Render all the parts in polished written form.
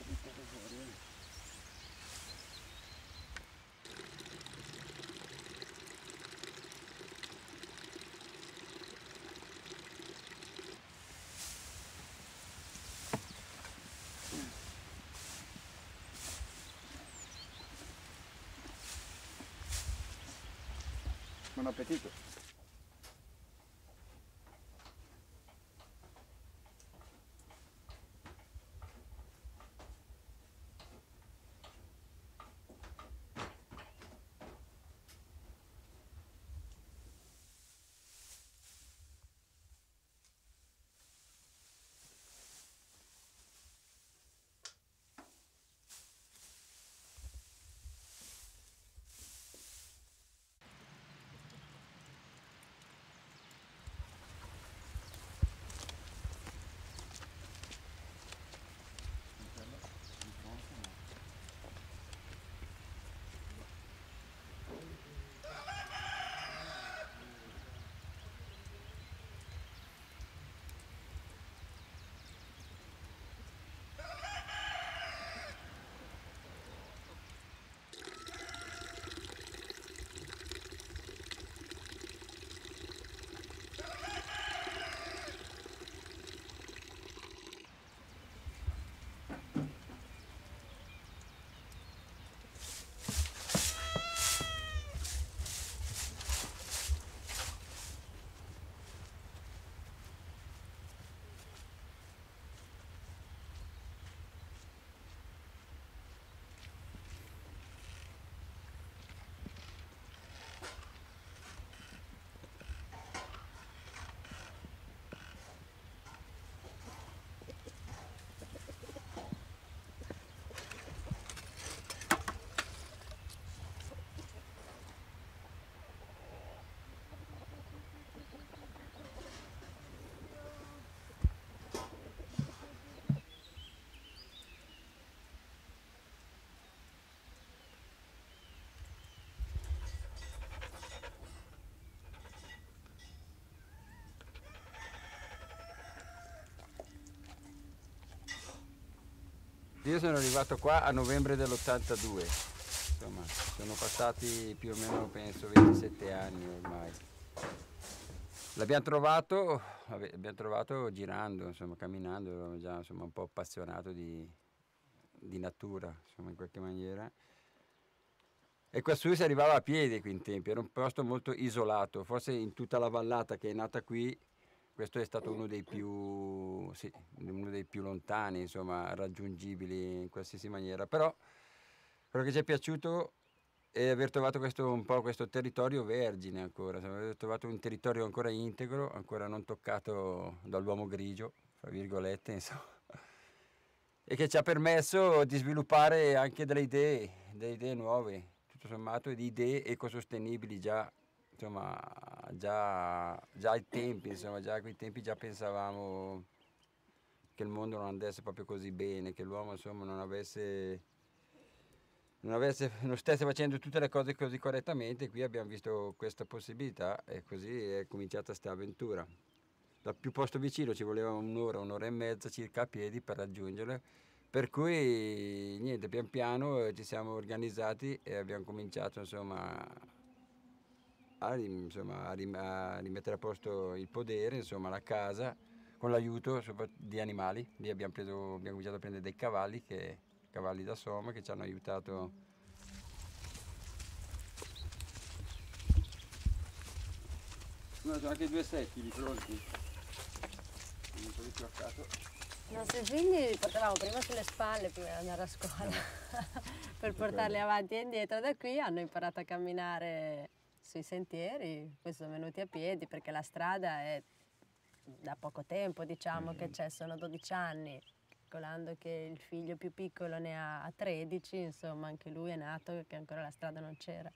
buttato fuori. Buon appetito! Io sono arrivato qua a novembre dell'82, insomma, sono passati più o meno, penso, 27 anni ormai. L'abbiamo trovato girando, insomma, camminando, ero già insomma, un po' appassionato di natura, insomma, in qualche maniera. E qua su si arrivava a piedi qui in tempi, era un posto molto isolato, forse in tutta la vallata che è nata qui, questo è stato uno dei più, sì, uno dei più lontani, insomma, raggiungibili in qualsiasi maniera. Però quello che ci è piaciuto è aver trovato un po' questo territorio vergine ancora, insomma, aver trovato un territorio ancora integro, ancora non toccato dall'uomo grigio, fra virgolette, insomma, e che ci ha permesso di sviluppare anche delle idee nuove, tutto sommato, e di idee ecosostenibili già, insomma, già ai tempi, insomma, già a quei tempi già pensavamo che il mondo non andasse proprio così bene, che l'uomo, insomma, non stesse facendo tutte le cose così correttamente. Qui abbiamo visto questa possibilità e così è cominciata questa avventura. Dal più posto vicino ci voleva un'ora e mezza circa a piedi per raggiungerlo, per cui niente, pian piano ci siamo organizzati e abbiamo cominciato insomma a rimettere a posto il podere, insomma la casa, con l'aiuto di animali. Lì abbiamo cominciato a prendere dei cavalli da Soma che ci hanno aiutato. No, sono anche due secchi lì pronti. Un po' di fioccato. I nostri figli li portavamo prima sulle spalle prima di andare a scuola per portarli avanti e indietro. Da qui hanno imparato a camminare sui sentieri, poi sono venuti a piedi perché la strada è da poco tempo, diciamo che c'è, sono 12 anni, calcolando che il figlio più piccolo ne ha 13, insomma anche lui è nato che ancora la strada non c'era.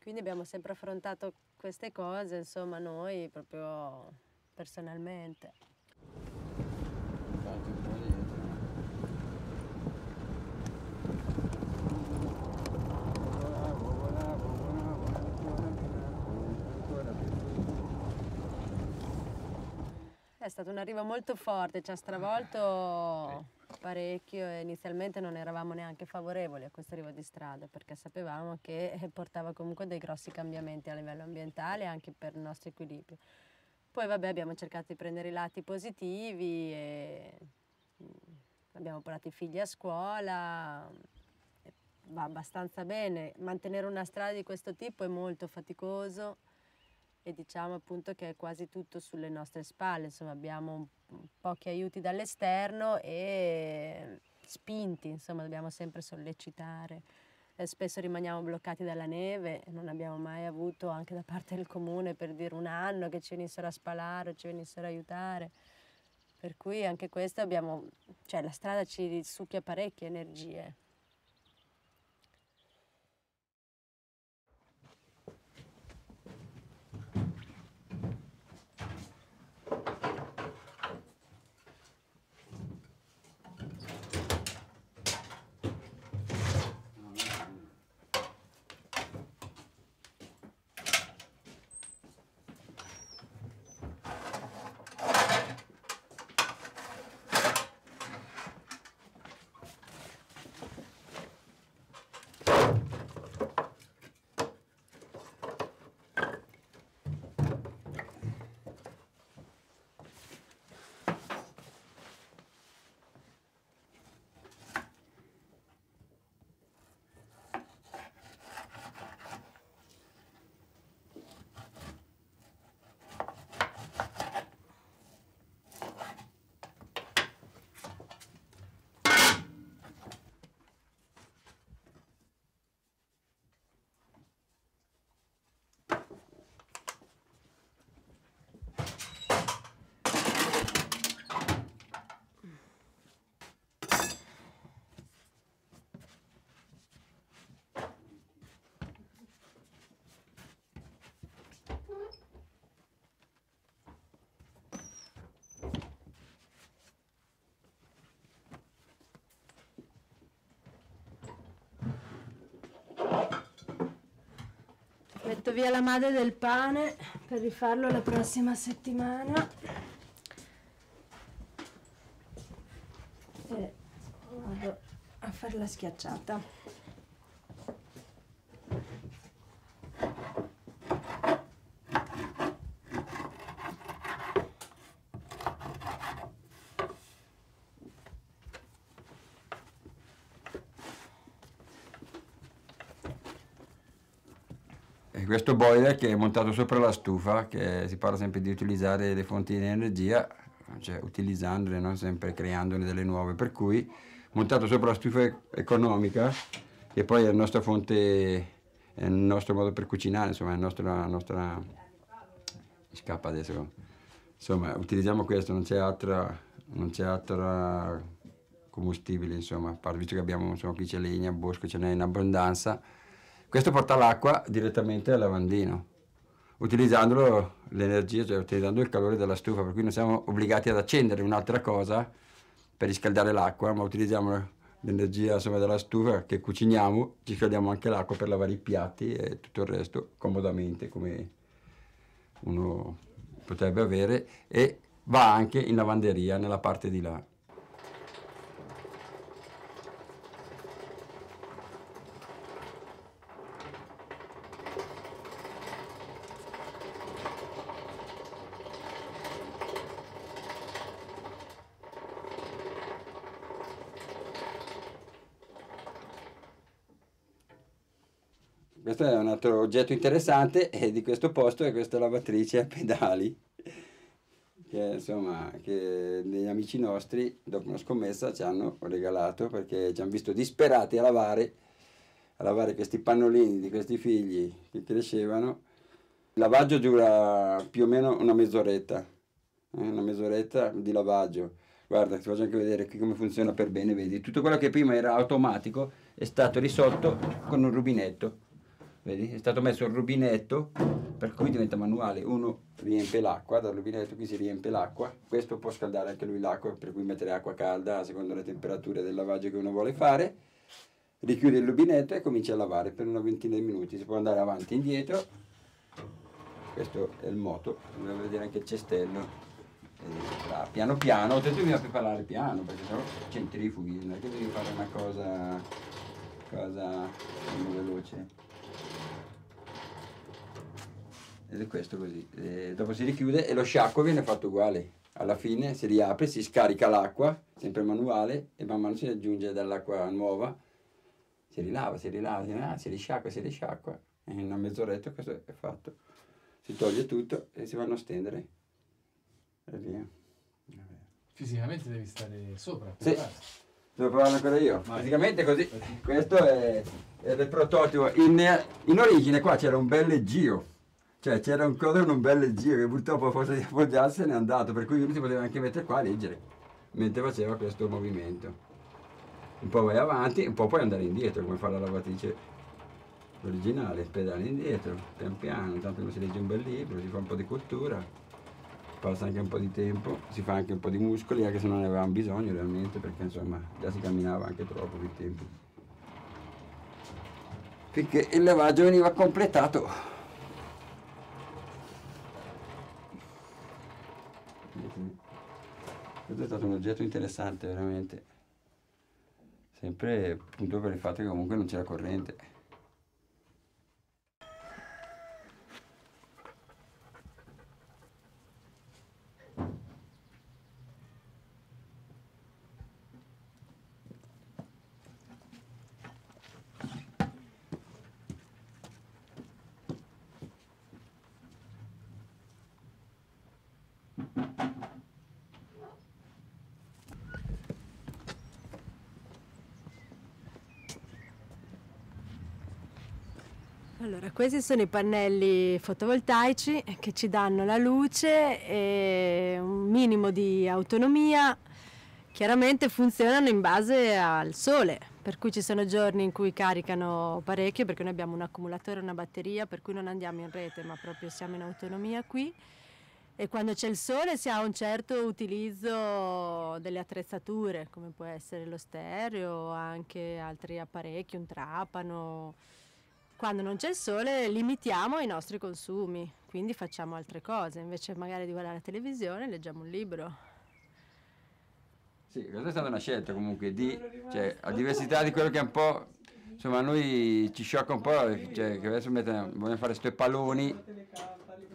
Quindi abbiamo sempre affrontato queste cose, insomma, noi proprio personalmente. È stato un arrivo molto forte, ci ha stravolto parecchio e inizialmente non eravamo neanche favorevoli a questo arrivo di strada perché sapevamo che portava comunque dei grossi cambiamenti a livello ambientale e anche per il nostro equilibrio. Poi vabbè, abbiamo cercato di prendere i lati positivi e abbiamo portato i figli a scuola, va abbastanza bene. Mantenere una strada di questo tipo è molto faticoso e diciamo appunto che è quasi tutto sulle nostre spalle, insomma abbiamo pochi aiuti dall'esterno e spinti, insomma dobbiamo sempre sollecitare. Spesso rimaniamo bloccati dalla neve, non abbiamo mai avuto anche da parte del comune per dire un anno che ci venissero a spalare o ci venissero a aiutare. Per cui anche questo abbiamo, cioè la strada ci succhia parecchie energie. Metto via la madre del pane per rifarlo la prossima settimana e vado a fare la schiacciata. Questo boiler che è montato sopra la stufa, che si parla sempre di utilizzare le fonti di energia, cioè utilizzandole, non sempre creandone delle nuove, per cui montato sopra la stufa economica, che poi è la nostra fonte, è il nostro modo per cucinare, insomma, è la nostra... mi scappa adesso, insomma, utilizziamo questo, non c'è altra combustibile, insomma, a parte visto che abbiamo, insomma, qui c'è legna, bosco, ce n'è in abbondanza. Questo porta l'acqua direttamente al lavandino, utilizzandolo l'energia, cioè utilizzando il calore della stufa, per cui non siamo obbligati ad accendere un'altra cosa per riscaldare l'acqua, ma utilizziamo l'energia, insomma, della stufa che cuciniamo, ci scaldiamo anche l'acqua per lavare i piatti e tutto il resto comodamente, come uno potrebbe avere, e va anche in lavanderia nella parte di là. Questo è un altro oggetto interessante di questo posto, è questa lavatrice a pedali, che insomma, che degli amici nostri, dopo una scommessa, ci hanno regalato perché ci hanno visto disperati a lavare questi pannolini di questi figli che crescevano. Il lavaggio dura più o meno una mezz'oretta di lavaggio. Guarda, ti faccio anche vedere qui come funziona per bene, vedi? Tutto quello che prima era automatico è stato risolto con un rubinetto. Vedi? È stato messo il rubinetto, per cui diventa manuale. Uno riempie l'acqua, dal rubinetto qui si riempie l'acqua. Questo può scaldare anche lui l'acqua, per cui mettere acqua calda secondo le temperature del lavaggio che uno vuole fare. Richiude il rubinetto e comincia a lavare per una ventina di minuti. Si può andare avanti e indietro. Questo è il moto, dobbiamo vedere anche il cestello. piano piano, ho detto bisogna più parlare piano, perché sennò centrifughi, non è che devi fare una cosa veloce. Ed è questo così. Dopo si richiude e lo sciacquo viene fatto uguale. Alla fine si riapre, si scarica l'acqua, sempre manuale, e man mano si aggiunge dell'acqua nuova, si rilava, si risciacqua, e in una mezz'oretta questo è fatto. Si toglie tutto e si vanno a stendere. E via. Fisicamente devi stare sopra. Sì, devo provarlo ancora io. Praticamente così. Questo è il prototipo. In origine qua c'era un bel leggio. Cioè c'era un codo con un bel leggio che purtroppo a forza di appoggiarsi se n'è andato, per cui uno si poteva anche mettere qua a leggere, mentre faceva questo movimento. Un po' vai avanti, un po' puoi andare indietro, come fa la lavatrice originale, pedali indietro, pian piano, intanto uno si legge un bel libro, si fa un po' di cottura, passa anche un po' di tempo, si fa anche un po' di muscoli, anche se non ne avevamo bisogno realmente, perché insomma già si camminava anche troppo quei tempi. Finché il lavaggio veniva completato. Questo è stato un oggetto interessante veramente, sempre appunto per il fatto che comunque non c'era corrente. Allora, questi sono i pannelli fotovoltaici che ci danno la luce e un minimo di autonomia. Chiaramente funzionano in base al sole, per cui ci sono giorni in cui caricano parecchio, perché noi abbiamo un accumulatore e una batteria, per cui non andiamo in rete, ma proprio siamo in autonomia qui. E quando c'è il sole si ha un certo utilizzo delle attrezzature, come può essere lo stereo o anche altri apparecchi, un trapano. Quando non c'è il sole limitiamo i nostri consumi, quindi facciamo altre cose, invece magari di guardare la televisione leggiamo un libro. Sì, questa è stata una scelta comunque, cioè, a diversità di quello che è un po', insomma a noi ci sciocca un po', cioè, che adesso vogliono fare questi palloni,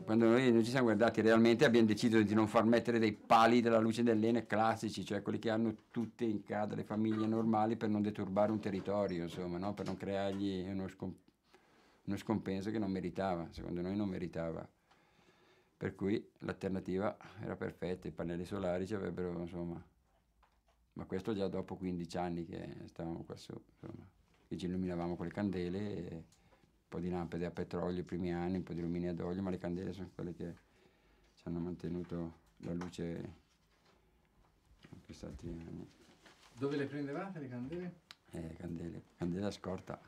quando noi non ci siamo guardati realmente abbiamo deciso di non far mettere dei pali della luce dell'Ene classici, cioè quelli che hanno tutte in casa le famiglie normali per non deturbare un territorio, insomma, no? Per non creargli uno scompenso che non meritava, secondo noi non meritava. Per cui l'alternativa era perfetta, i pannelli solari ci avrebbero, insomma, ma questo già dopo 15 anni che stavamo qua su, insomma, che ci illuminavamo con le candele, e un po' di lampade a petrolio i primi anni, un po' di lumini ad olio, ma le candele sono quelle che ci hanno mantenuto la luce in questi anni. Dove le prendevate le candele? Candele a scorta.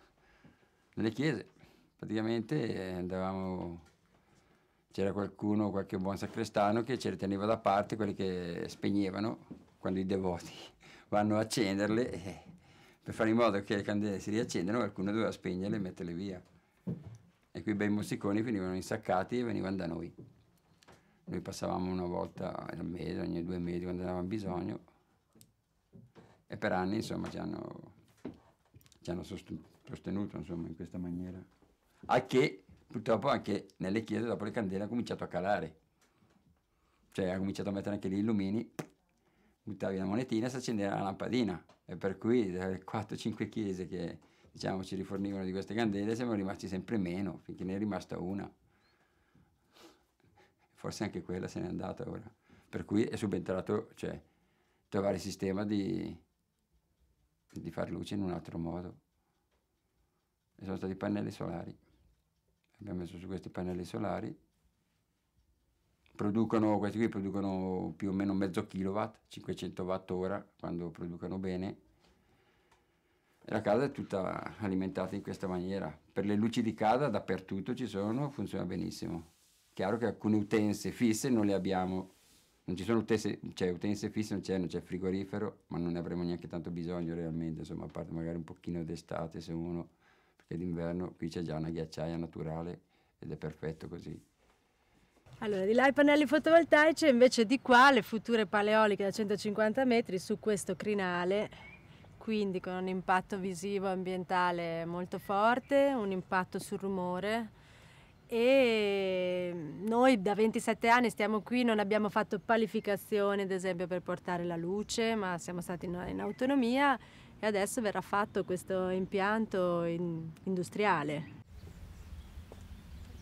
Nelle chiese, praticamente andavamo, c'era qualcuno, qualche buon sacrestano che ce le teneva da parte, quelli che spegnevano quando i devoti vanno a accenderle, per fare in modo che le candele si riaccendano qualcuno doveva spegnerle e metterle via. E quei bei mossiconi venivano insaccati e venivano da noi. Noi passavamo una volta al mese, ogni 2 mesi quando avevamo bisogno, e per anni insomma ci hanno sostenuto insomma in questa maniera. Al che purtroppo anche nelle chiese dopo le candele ha cominciato a calare, cioè ha cominciato a mettere anche lì i lumini, buttavi la monetina e si accendeva la lampadina, e per cui dalle 4-5 chiese che diciamo ci rifornivano di queste candele siamo rimasti sempre meno, finché ne è rimasta una, forse anche quella se n'è andata ora, per cui è subentrato, cioè, trovare il sistema di far luce in un altro modo, e sono stati i pannelli solari. Abbiamo messo su questi pannelli solari, questi qui producono più o meno mezzo kilowatt, 500 watt ora quando producono bene, e la casa è tutta alimentata in questa maniera. Per le luci di casa dappertutto ci sono, funziona benissimo. Chiaro che alcune utenze fisse non le abbiamo, non ci sono utenze fisse, non c'è frigorifero, ma non ne avremo neanche tanto bisogno realmente, insomma, a parte magari un pochino d'estate se uno, perché d'inverno qui c'è già una ghiacciaia naturale ed è perfetto così. Allora, di là i pannelli fotovoltaici e invece di qua le future paleoliche da 150 metri su questo crinale, quindi con un impatto visivo ambientale molto forte, un impatto sul rumore. E noi da 27 anni stiamo qui, non abbiamo fatto palificazione ad esempio per portare la luce, ma siamo stati in autonomia e adesso verrà fatto questo impianto industriale.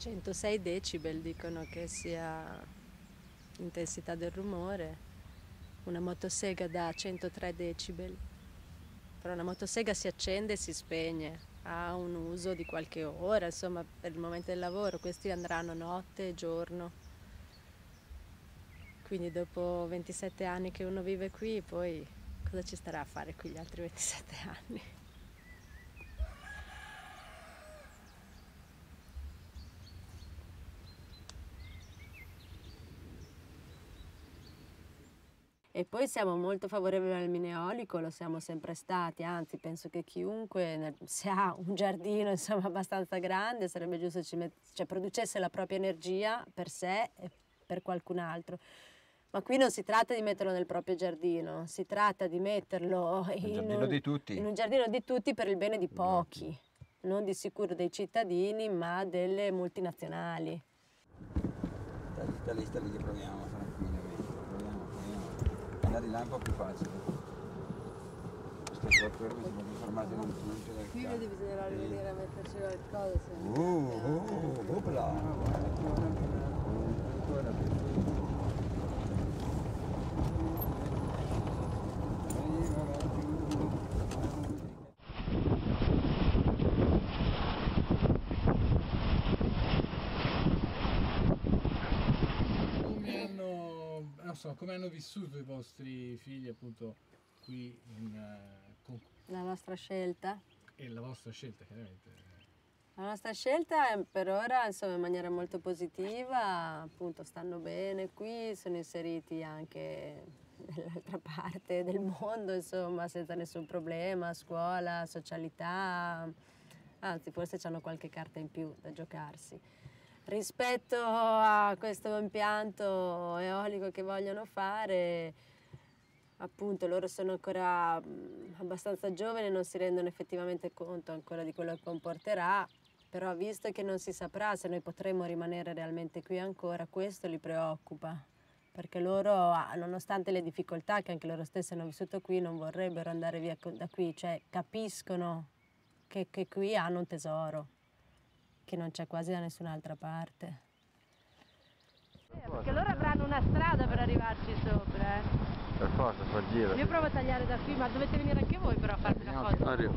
106 decibel dicono che sia l'intensità del rumore, una motosega da 103 decibel, però una motosega si accende e si spegne, ha un uso di qualche ora, insomma per il momento del lavoro, questi andranno notte e giorno, quindi dopo 27 anni che uno vive qui, poi cosa ci starà a fare qui gli altri 27 anni? E poi siamo molto favorevoli al mine eolico, lo siamo sempre stati, anzi penso che chiunque se ha un giardino insomma abbastanza grande sarebbe giusto che producesse la propria energia per sé e per qualcun altro. Ma qui non si tratta di metterlo nel proprio giardino, si tratta di metterlo in un giardino di tutti per il bene di pochi, non di sicuro dei cittadini ma delle multinazionali. Sta lì che proviamo tranquillamente, proviamo. Andare di là è un po' più facile. Queste 4 ore mi sono trasformato in un punto del Qui vedi bisognerà venire a metterci qualcosa. Come hanno vissuto i vostri figli appunto qui con La nostra scelta? e la vostra scelta chiaramente? La nostra scelta è per ora insomma in maniera molto positiva, appunto stanno bene qui, sono inseriti anche nell'altra parte del mondo insomma senza nessun problema, scuola, socialità, anzi forse hanno qualche carta in più da giocarsi. Rispetto a questo impianto eolico che vogliono fare, appunto loro sono ancora abbastanza giovani e non si rendono effettivamente conto ancora di quello che comporterà, però visto che non si saprà se noi potremo rimanere realmente qui ancora, questo li preoccupa, perché loro, nonostante le difficoltà che anche loro stessi hanno vissuto qui, non vorrebbero andare via da qui, cioè capiscono che qui hanno un tesoro che non c'è quasi da nessun'altra parte. Perché loro avranno una strada per arrivarci sopra. Per forza, fa il giro. Io provo a tagliare da qui, ma dovete venire anche voi però a farvi la foto. Arrivo.